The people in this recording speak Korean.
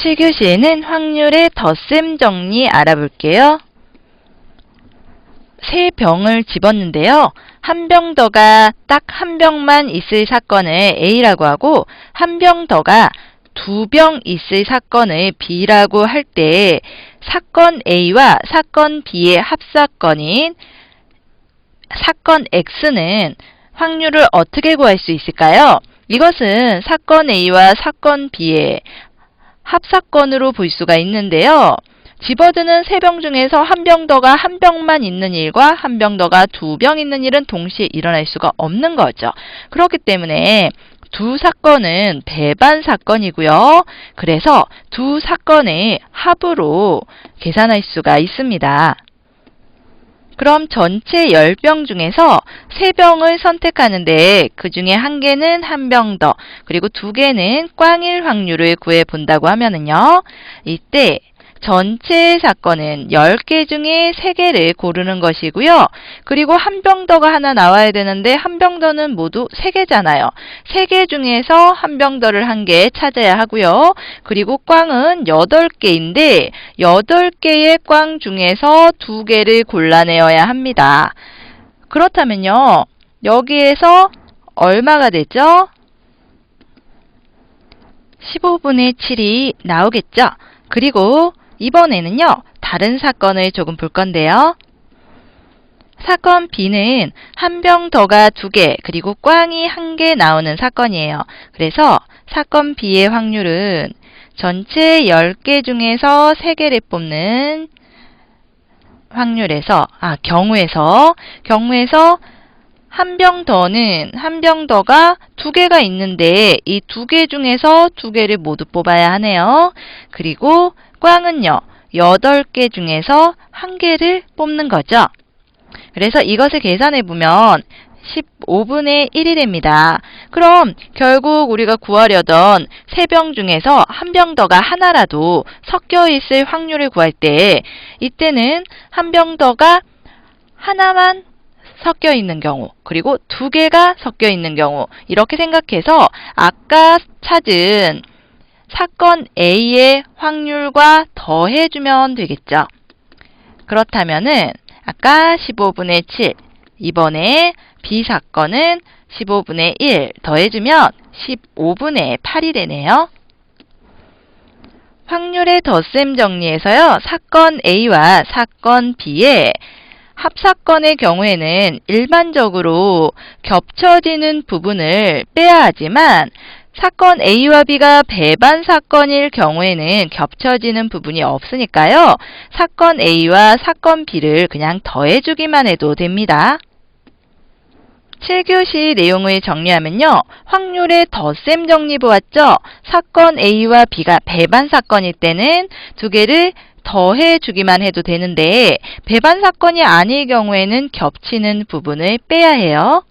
7교시에는 확률의 덧셈 정리 알아볼게요. 세 병을 집었는데요. 한 병 더가 딱 한 병만 있을 사건을 A라고 하고 한 병 더가 두 병 있을 사건을 B라고 할 때 사건 A와 사건 B의 합사건인 사건 X는 확률을 어떻게 구할 수 있을까요? 이것은 사건 A와 사건 B의 합사건으로 볼 수가 있는데요. 집어드는 세 병 중에서 한 병 더가 한 병만 있는 일과 한 병 더가 두 병 있는 일은 동시에 일어날 수가 없는 거죠. 그렇기 때문에 두 사건은 배반 사건이고요. 그래서 두 사건의 합으로 계산할 수가 있습니다. 그럼 전체 10병 중에서 3병을 선택하는데 그 중에 한 개는 한 병 더, 그리고 두 개는 꽝일 확률을 구해본다고 하면은요. 이때 전체 사건은 10개 중에 3개를 고르는 것이고요. 그리고 한 병 더가 하나 나와야 되는데 한 병 더는 모두 3개잖아요. 3개 중에서 한 병 더를 한 개 찾아야 하고요. 그리고 꽝은 8개인데 8개의 꽝 중에서 2개를 골라내어야 합니다. 그렇다면요. 여기에서 얼마가 되죠? 15분의 7이 나오겠죠? 그리고 이번에는요, 다른 사건을 조금 볼 건데요. 사건 B는 한 병 더가 2개, 그리고 꽝이 1개 나오는 사건이에요. 그래서 사건 B의 확률은 전체 10개 중에서 3개를 뽑는 경우에서 한 병 더는 한 병 더가 2개가 있는데 이 2개 중에서 2개를 모두 뽑아야 하네요. 그리고 꽝은요. 8개 중에서 1개를 뽑는 거죠. 그래서 이것을 계산해보면 15분의 1이 됩니다. 그럼 결국 우리가 구하려던 3병 중에서 한 병 더가 하나라도 섞여 있을 확률을 구할 때 이때는 한 병 더가 하나만 섞여 있는 경우, 그리고 2개가 섞여 있는 경우 이렇게 생각해서 아까 찾은 사건 A의 확률과 더해주면 되겠죠. 그렇다면은 아까 15분의 7, 이번에 B 사건은 15분의 1 더해주면 15분의 8이 되네요. 확률의 덧셈 정리에서요. 사건 A와 사건 B의 합사건의 경우에는 일반적으로 겹쳐지는 부분을 빼야 하지만 사건 A와 B가 배반 사건일 경우에는 겹쳐지는 부분이 없으니까요. 사건 A와 사건 B를 그냥 더해주기만 해도 됩니다. 7교시 내용을 정리하면요. 확률의 덧셈 정리 보았죠? 사건 A와 B가 배반 사건일 때는 2개를 더해주기만 해도 되는데 배반 사건이 아닐 경우에는 겹치는 부분을 빼야 해요.